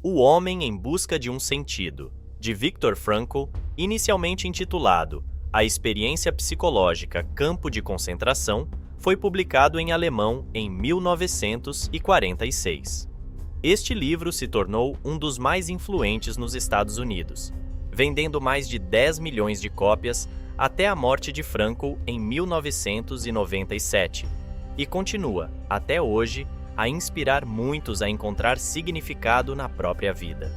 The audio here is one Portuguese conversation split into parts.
O Homem em Busca de um Sentido, de Viktor Frankl, inicialmente intitulado A Experiência Psicológica Campo de Concentração, foi publicado em alemão em 1946. Este livro se tornou um dos mais influentes nos Estados Unidos, vendendo mais de 10 milhões de cópias até a morte de Frankl em 1997, e continua, até hoje, a inspirar muitos a encontrar significado na própria vida.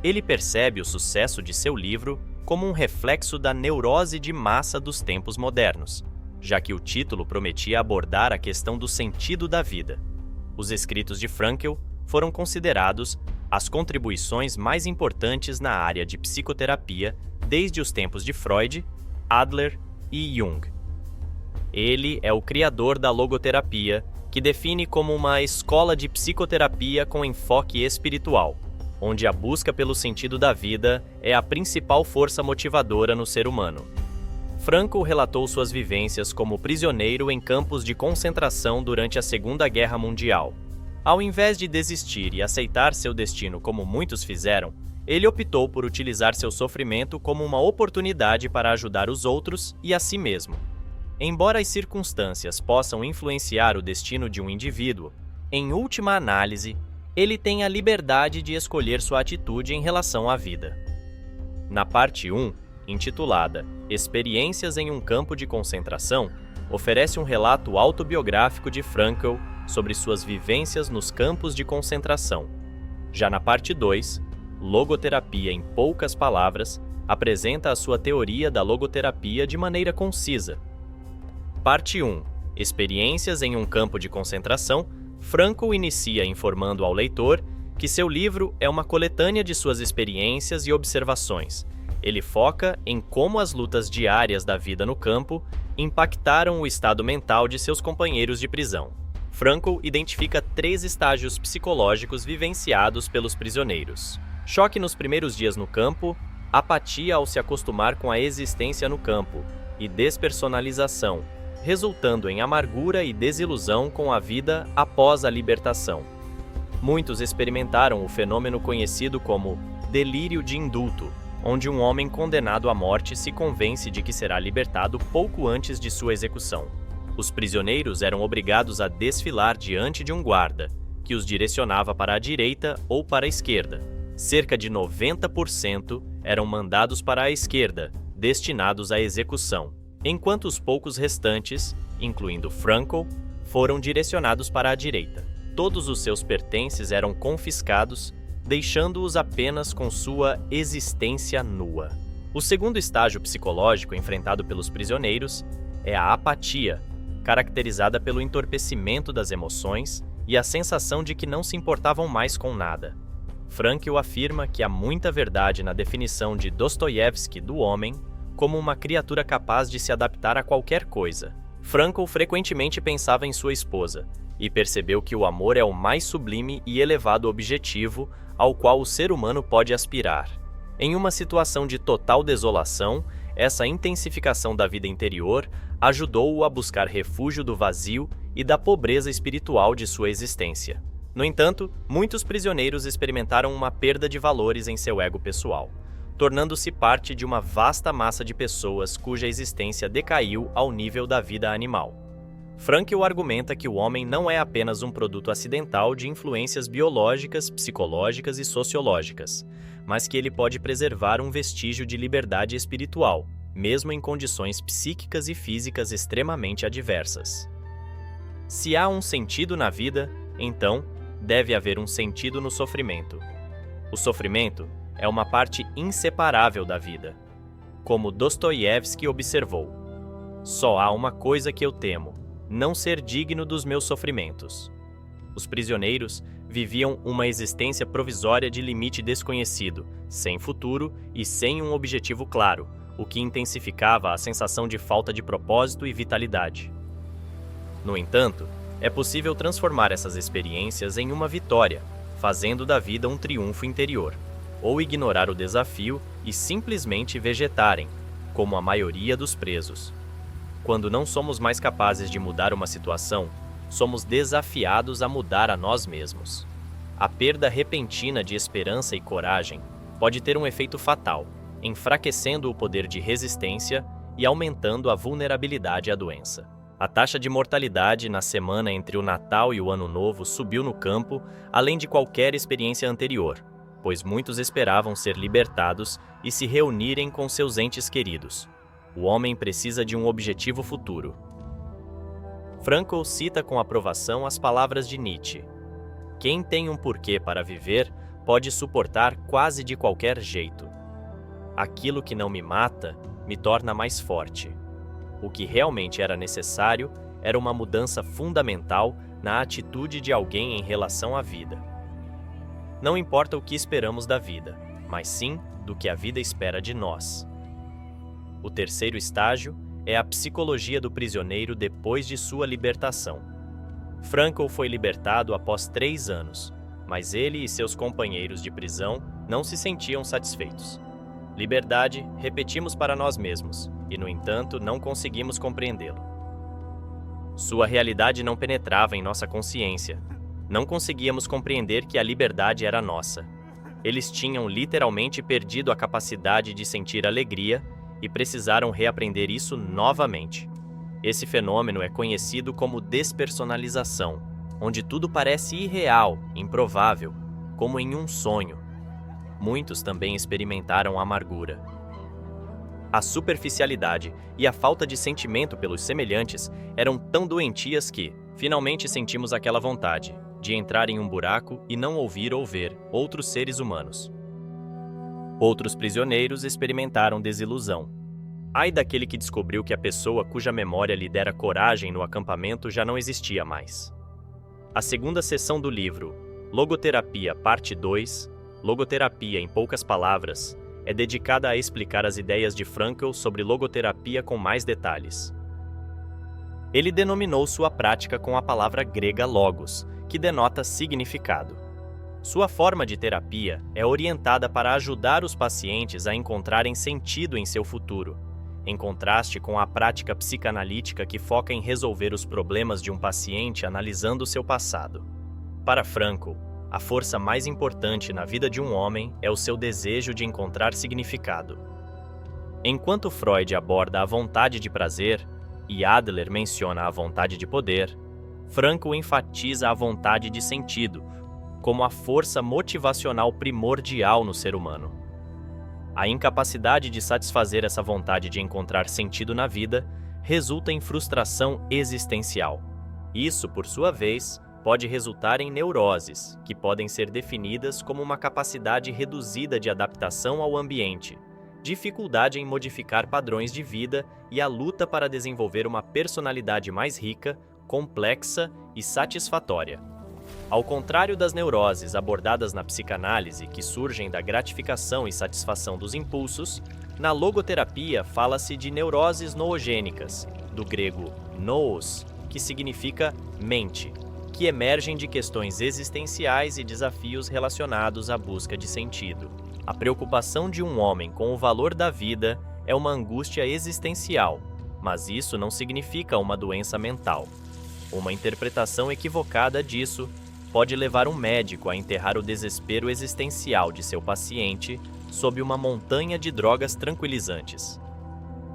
Ele percebe o sucesso de seu livro como um reflexo da neurose de massa dos tempos modernos, já que o título prometia abordar a questão do sentido da vida. Os escritos de Frankl foram considerados as contribuições mais importantes na área de psicoterapia desde os tempos de Freud, Adler e Jung. Ele é o criador da logoterapia, que define como uma escola de psicoterapia com enfoque espiritual, onde a busca pelo sentido da vida é a principal força motivadora no ser humano. Frankl relatou suas vivências como prisioneiro em campos de concentração durante a Segunda Guerra Mundial. Ao invés de desistir e aceitar seu destino como muitos fizeram, ele optou por utilizar seu sofrimento como uma oportunidade para ajudar os outros e a si mesmo. Embora as circunstâncias possam influenciar o destino de um indivíduo, em última análise, ele tem a liberdade de escolher sua atitude em relação à vida. Na parte 1, intitulada Experiências em um Campo de Concentração, oferece um relato autobiográfico de Frankl sobre suas vivências nos campos de concentração. Já na parte 2, Logoterapia em Poucas Palavras, apresenta a sua teoria da logoterapia de maneira concisa. Parte 1. Experiências em um campo de concentração, Frankl inicia informando ao leitor que seu livro é uma coletânea de suas experiências e observações. Ele foca em como as lutas diárias da vida no campo impactaram o estado mental de seus companheiros de prisão. Frankl identifica 3 estágios psicológicos vivenciados pelos prisioneiros: choque nos primeiros dias no campo, apatia ao se acostumar com a existência no campo e despersonalização, resultando em amargura e desilusão com a vida após a libertação. Muitos experimentaram o fenômeno conhecido como delírio de indulto, onde um homem condenado à morte se convence de que será libertado pouco antes de sua execução. Os prisioneiros eram obrigados a desfilar diante de um guarda, que os direcionava para a direita ou para a esquerda. Cerca de 90% eram mandados para a esquerda, destinados à execução, enquanto os poucos restantes, incluindo Frankl, foram direcionados para a direita. Todos os seus pertences eram confiscados, deixando-os apenas com sua existência nua. O segundo estágio psicológico enfrentado pelos prisioneiros é a apatia, caracterizada pelo entorpecimento das emoções e a sensação de que não se importavam mais com nada. Frankl afirma que há muita verdade na definição de Dostoiévski do homem como uma criatura capaz de se adaptar a qualquer coisa. Frankl frequentemente pensava em sua esposa e percebeu que o amor é o mais sublime e elevado objetivo ao qual o ser humano pode aspirar. Em uma situação de total desolação, essa intensificação da vida interior ajudou-o a buscar refúgio do vazio e da pobreza espiritual de sua existência. No entanto, muitos prisioneiros experimentaram uma perda de valores em seu ego pessoal, tornando-se parte de uma vasta massa de pessoas cuja existência decaiu ao nível da vida animal. Frankl argumenta que o homem não é apenas um produto acidental de influências biológicas, psicológicas e sociológicas, mas que ele pode preservar um vestígio de liberdade espiritual, mesmo em condições psíquicas e físicas extremamente adversas. Se há um sentido na vida, então deve haver um sentido no sofrimento. O sofrimento é uma parte inseparável da vida. Como Dostoiévski observou, só há uma coisa que eu temo: não ser digno dos meus sofrimentos. Os prisioneiros viviam uma existência provisória de limite desconhecido, sem futuro e sem um objetivo claro, o que intensificava a sensação de falta de propósito e vitalidade. No entanto, é possível transformar essas experiências em uma vitória, fazendo da vida um triunfo interior, ou ignorar o desafio e simplesmente vegetarem, como a maioria dos presos. Quando não somos mais capazes de mudar uma situação, somos desafiados a mudar a nós mesmos. a perda repentina de esperança e coragem pode ter um efeito fatal, enfraquecendo o poder de resistência e aumentando a vulnerabilidade à doença. A taxa de mortalidade na semana entre o Natal e o Ano Novo subiu no campo, além de qualquer experiência anterior, pois muitos esperavam ser libertados e se reunirem com seus entes queridos. O homem precisa de um objetivo futuro. Frankl cita com aprovação as palavras de Nietzsche: "Quem tem um porquê para viver pode suportar quase de qualquer jeito. Aquilo que não me mata me torna mais forte." O que realmente era necessário era uma mudança fundamental na atitude de alguém em relação à vida. Não importa o que esperamos da vida, mas sim do que a vida espera de nós. O terceiro estágio é a psicologia do prisioneiro depois de sua libertação. Frankl foi libertado após 3 anos, mas ele e seus companheiros de prisão não se sentiam satisfeitos. Liberdade, repetimos para nós mesmos, e no entanto não conseguimos compreendê-lo. Sua realidade não penetrava em nossa consciência. Não conseguíamos compreender que a liberdade era nossa. Eles tinham literalmente perdido a capacidade de sentir alegria e precisaram reaprender isso novamente. Esse fenômeno é conhecido como despersonalização, onde tudo parece irreal, improvável, como em um sonho. Muitos também experimentaram amargura. A superficialidade e a falta de sentimento pelos semelhantes eram tão doentias que, finalmente, sentimos aquela vontade de entrar em um buraco e não ouvir ou ver outros seres humanos. Outros prisioneiros experimentaram desilusão. Ai daquele que descobriu que a pessoa cuja memória lhe dera coragem no acampamento já não existia mais. A segunda seção do livro, Logoterapia, parte 2, Logoterapia em poucas palavras, é dedicada a explicar as ideias de Frankl sobre logoterapia com mais detalhes. Ele denominou sua prática com a palavra grega logos, que denota significado. Sua forma de terapia é orientada para ajudar os pacientes a encontrarem sentido em seu futuro, em contraste com a prática psicanalítica que foca em resolver os problemas de um paciente analisando seu passado. Para Frankl, a força mais importante na vida de um homem é o seu desejo de encontrar significado. Enquanto Freud aborda a vontade de prazer e Adler menciona a vontade de poder, Frankl enfatiza a vontade de sentido como a força motivacional primordial no ser humano. A incapacidade de satisfazer essa vontade de encontrar sentido na vida resulta em frustração existencial. Isso, por sua vez, pode resultar em neuroses, que podem ser definidas como uma capacidade reduzida de adaptação ao ambiente, dificuldade em modificar padrões de vida e a luta para desenvolver uma personalidade mais rica, complexa e satisfatória. Ao contrário das neuroses abordadas na psicanálise, que surgem da gratificação e satisfação dos impulsos, na logoterapia fala-se de neuroses noogênicas, do grego nous, que significa mente, que emergem de questões existenciais e desafios relacionados à busca de sentido. A preocupação de um homem com o valor da vida é uma angústia existencial, mas isso não significa uma doença mental. Uma interpretação equivocada disso pode levar um médico a enterrar o desespero existencial de seu paciente sob uma montanha de drogas tranquilizantes.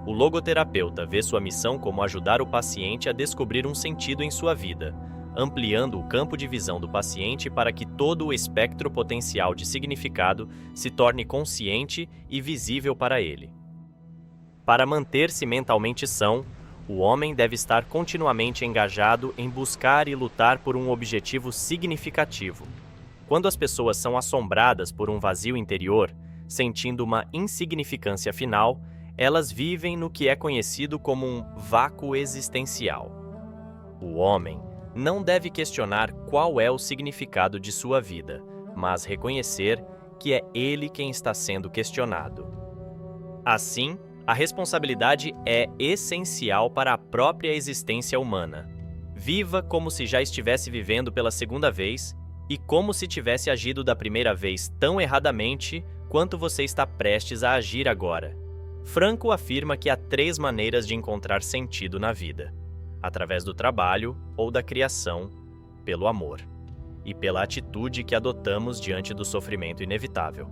O logoterapeuta vê sua missão como ajudar o paciente a descobrir um sentido em sua vida, ampliando o campo de visão do paciente para que todo o espectro potencial de significado se torne consciente e visível para ele. Para manter-se mentalmente são, o homem deve estar continuamente engajado em buscar e lutar por um objetivo significativo. Quando as pessoas são assombradas por um vazio interior, sentindo uma insignificância final, elas vivem no que é conhecido como um vácuo existencial. O homem não deve questionar qual é o significado de sua vida, mas reconhecer que é ele quem está sendo questionado. Assim, a responsabilidade é essencial para a própria existência humana. Viva como se já estivesse vivendo pela segunda vez e como se tivesse agido da primeira vez tão erradamente quanto você está prestes a agir agora. Frankl afirma que há 3 maneiras de encontrar sentido na vida: através do trabalho ou da criação, pelo amor. e pela atitude que adotamos diante do sofrimento inevitável.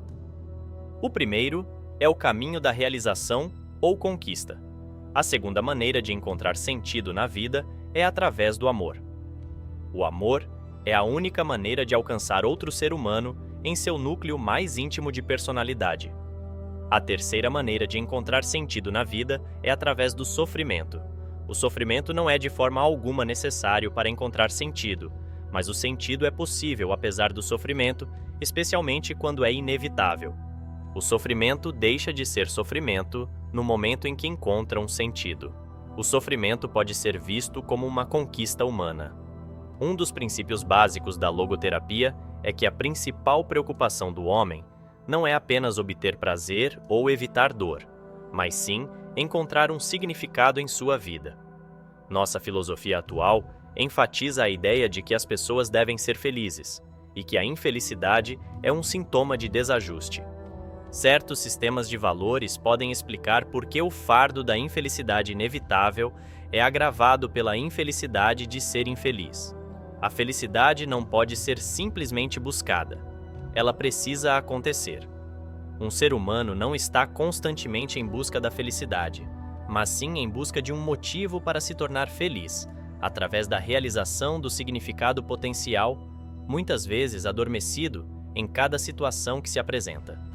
O primeiro é o caminho da realização ou conquista. A segunda maneira de encontrar sentido na vida é através do amor. O amor é a única maneira de alcançar outro ser humano em seu núcleo mais íntimo de personalidade. A terceira maneira de encontrar sentido na vida é através do sofrimento. O sofrimento não é de forma alguma necessário para encontrar sentido, mas o sentido é possível apesar do sofrimento, especialmente quando é inevitável. O sofrimento deixa de ser sofrimento no momento em que encontra um sentido. O sofrimento pode ser visto como uma conquista humana. Um dos princípios básicos da logoterapia é que a principal preocupação do homem não é apenas obter prazer ou evitar dor, mas sim encontrar um significado em sua vida. Nossa filosofia atual enfatiza a ideia de que as pessoas devem ser felizes e que a infelicidade é um sintoma de desajuste. Certos sistemas de valores podem explicar por que o fardo da infelicidade inevitável é agravado pela infelicidade de ser infeliz. A felicidade não pode ser simplesmente buscada. Ela precisa acontecer. Um ser humano não está constantemente em busca da felicidade, mas sim em busca de um motivo para se tornar feliz, através da realização do significado potencial, muitas vezes adormecido em cada situação que se apresenta.